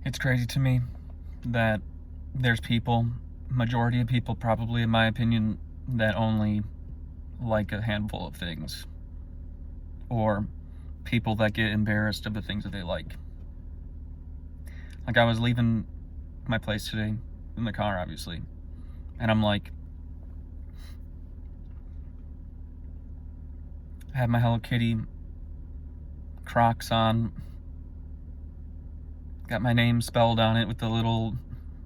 It's crazy to me that there's people, majority of people probably in my opinion, that only like a handful of things. Or people that get embarrassed of the things that they like. Like, I was leaving my place today in the car, obviously, and I'm like, I had my Hello Kitty Crocs on, got my name spelled on it with the little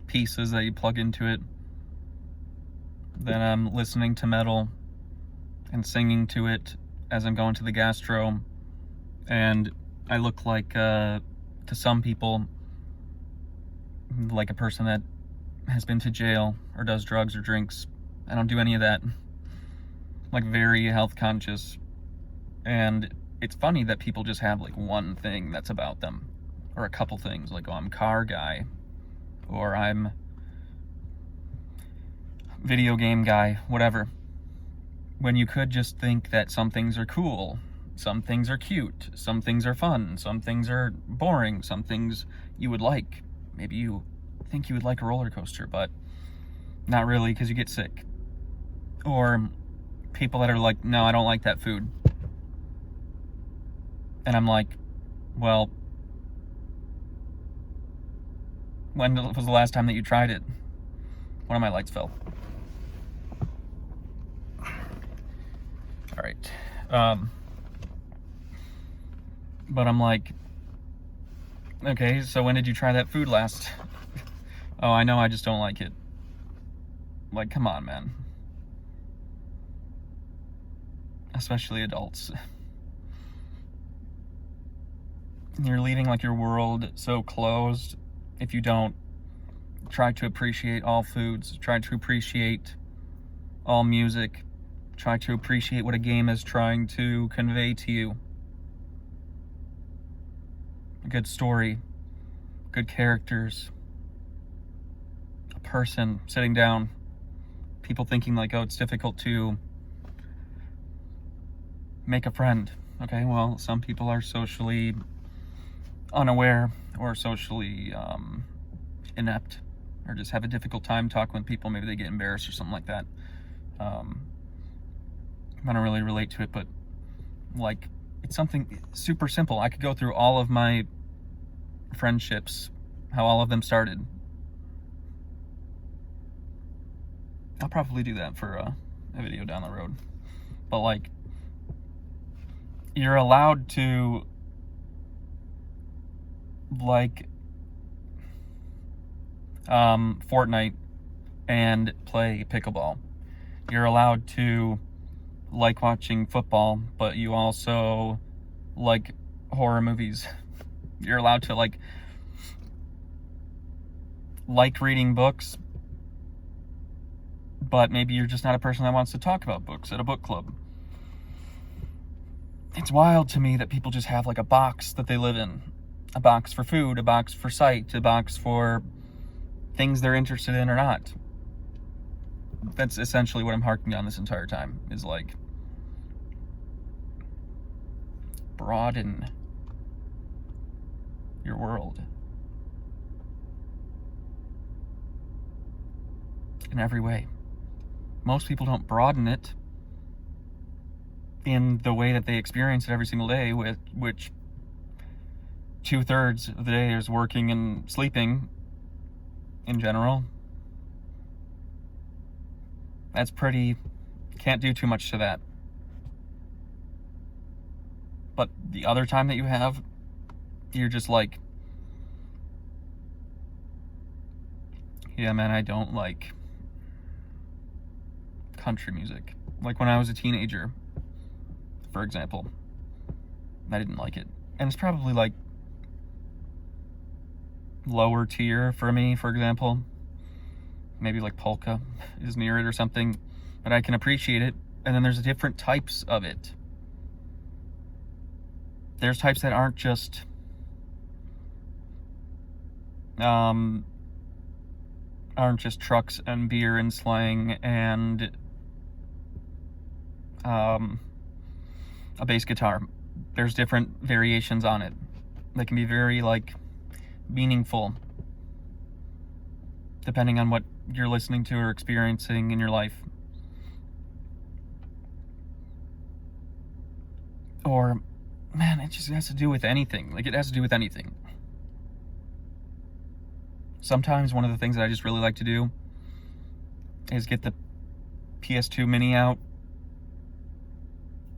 pieces that you plug into it. Then I'm listening to metal and singing to it as I'm going to the gastro, and I look like, to some people, like a person that has been to jail or does drugs or drinks. I don't do any of that. I'm like very health conscious, and it's funny that people just have like one thing that's about them, or a couple things, like, oh, I'm car guy, or I'm video game guy, whatever. When you could just think that some things are cool, some things are cute, some things are fun, some things are boring, some things you would like. Maybe you think you would like a roller coaster, but not really because you get sick. Or people that are like, no, I don't like that food. And I'm like, well, when was the last time that you tried it? One of my lights fell. All right. But I'm like, okay, so when did you try that food last? Oh, I know, I just don't like it. Like, come on, man. Especially adults. You're leaving like your world so closed if you don't try to appreciate all foods, try to appreciate all music, try to appreciate what a game is trying to convey to you. A good story, good characters, a person sitting down, people thinking like, oh, it's difficult to make a friend. Okay, well, some people are socially unaware or socially inept, or just have a difficult time talking with people. Maybe they get embarrassed or something like that. I don't really relate to it, but like, it's something super simple. I could go through all of my friendships, how all of them started. I'll probably do that for a video down the road. But like, you're allowed to like Fortnite and play pickleball. You're allowed to like watching football, but you also like horror movies. You're allowed to like reading books, but maybe you're just not a person that wants to talk about books at a book club. It's wild to me that people just have like a box that they live in. A box for food, a box for sight, a box for things they're interested in or not. That's essentially what I'm harking on this entire time, is like, broaden your world in every way. Most people don't broaden it in the way that they experience it every single day, with which 2/3 of the day is working and sleeping in general. That's pretty, can't do too much to that. But the other time that you have, you're just like, yeah, man, I don't like country music. Like when I was a teenager, for example, I didn't like it. And it's probably like lower tier for me, for example. Maybe like polka is near it or something, but I can appreciate it. And then there's different types of it. There's types that aren't just trucks and beer and slang and a bass guitar. There's different variations on it that can be very like meaningful depending on what you're listening to or experiencing in your life. Or, man, it just has to do with anything. Like, it has to do with anything. Sometimes one of the things that I just really like to do is get the PS2 Mini out,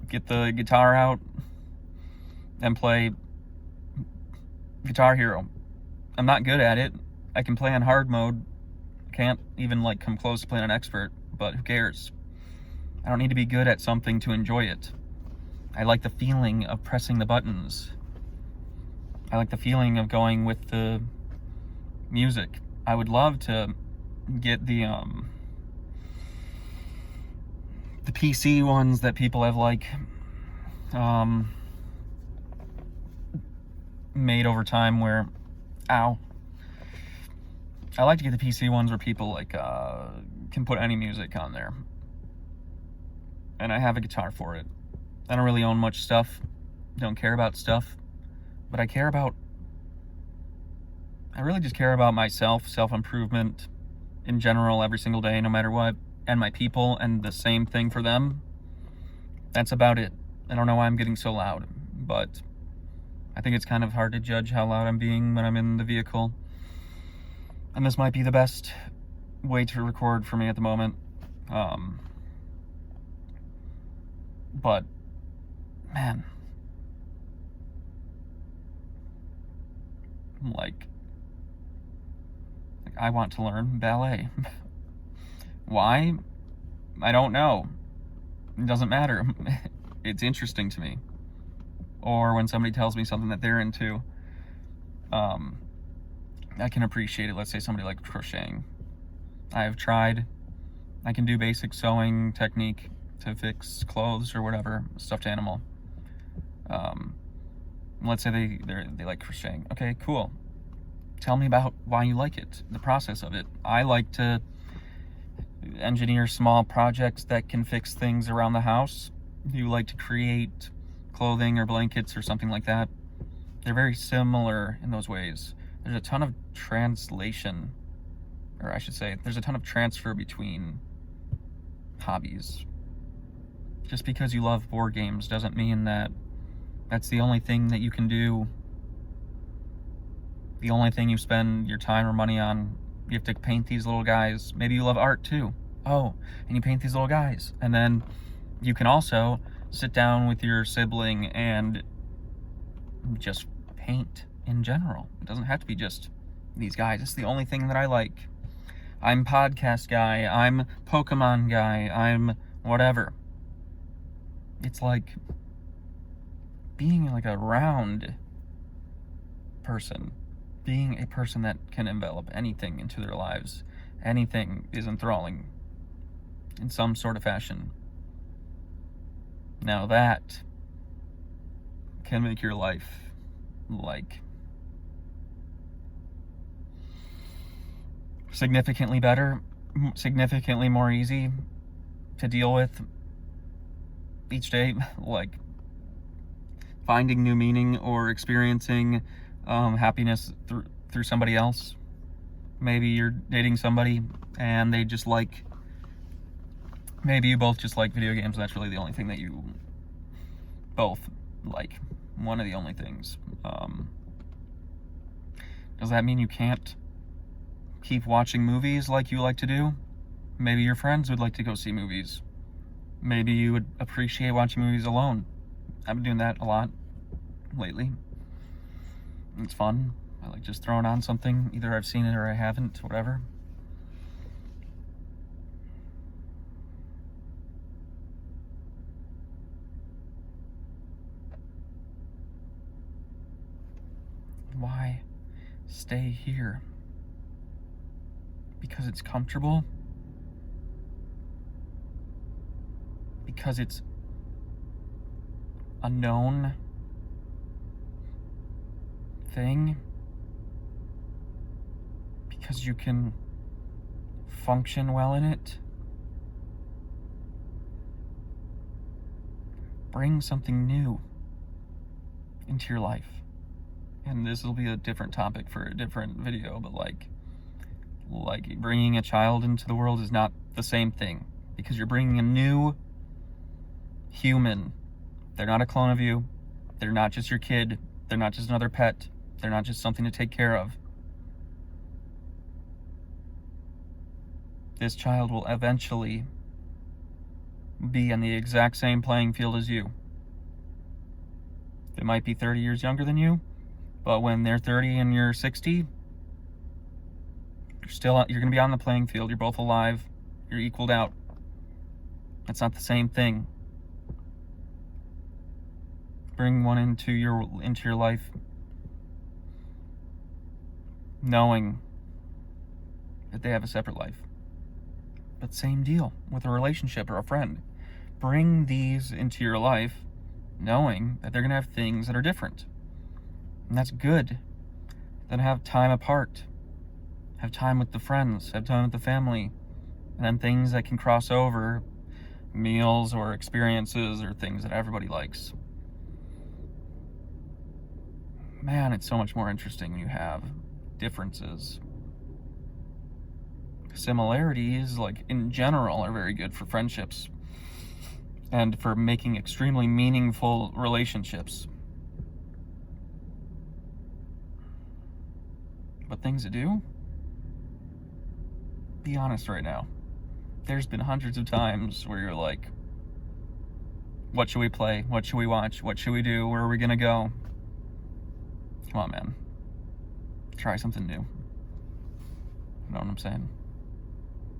get the guitar out, and play Guitar Hero. I'm not good at it. I can play on hard mode. Can't even like come close to playing on expert, but who cares? I don't need to be good at something to enjoy it. I like the feeling of pressing the buttons. I like the feeling of going with the music. I would love to get the PC ones that people have like made over time where, ow. I like to get the PC ones where people like can put any music on there. And I have a guitar for it. I don't really own much stuff. Don't care about stuff. But I really just care about myself, self-improvement in general every single day, no matter what, and my people, and the same thing for them. That's about it. I don't know why I'm getting so loud, but I think it's kind of hard to judge how loud I'm being when I'm in the vehicle. And this might be the best way to record for me at the moment. But, man, like I want to learn ballet. Why? I don't know. It doesn't matter. It's interesting to me. Or when somebody tells me something that they're into, I can appreciate it. Let's say somebody likes crocheting. I have tried. I can do basic sewing technique to fix clothes or whatever, stuffed animal. Let's say they like crocheting. Okay, cool. Tell me about why you like it, the process of it. I like to engineer small projects that can fix things around the house. You like to create clothing or blankets or something like that. They're very similar in those ways. There's a ton of translation, or I should say, there's a ton of transfer between hobbies. Just because you love board games doesn't mean that that's the only thing that you can do, the only thing you spend your time or money on. You have to paint these little guys. Maybe you love art too. Oh, and you paint these little guys. And then you can also sit down with your sibling and just paint in general. It doesn't have to be just these guys. It's the only thing that I like. I'm podcast guy. I'm Pokemon guy. I'm whatever. It's like being like a round person. Being a person that can envelop anything into their lives. Anything is enthralling in some sort of fashion. Now that can make your life like significantly better, significantly more easy to deal with each day, like finding new meaning or experiencing happiness through somebody else. Maybe you're dating somebody and they just like, maybe you both just like video games and that's really the only thing that you both like. One of the only things. Does that mean you can't keep watching movies like you like to do? Maybe your friends would like to go see movies. Maybe you would appreciate watching movies alone. I've been doing that a lot lately. It's fun. I like just throwing on something. Either I've seen it or I haven't, whatever. Why stay here? Because it's comfortable? Because it's a known thing? Because you can function well in it? Bring something new into your life. And this will be a different topic for a different video, but like, Like, bringing a child into the world is not the same thing, because you're bringing a new human. They're not a clone of you. They're not just your kid. They're not just another pet. They're not just something to take care of. This child will eventually be on the exact same playing field as you. They might be 30 years younger than you, but when they're 30 and you're 60, you're going to be on the playing field. You're both alive. You're equaled out. It's not the same thing. Bring one into your life knowing that they have a separate life. But same deal with a relationship or a friend. Bring these into your life knowing that they're going to have things that are different. And that's good. Then have time apart. Have time with the friends. Have time with the family. And then things that can cross over, meals or experiences or things that everybody likes. Man, it's so much more interesting when you have differences. Similarities, like, in general, are very good for friendships and for making extremely meaningful relationships. But things to do? Be honest right now. There's been hundreds of times where you're like, what should we play? What should we watch? What should we do? Where are we gonna go? Come on, man. Try something new. You know what I'm saying?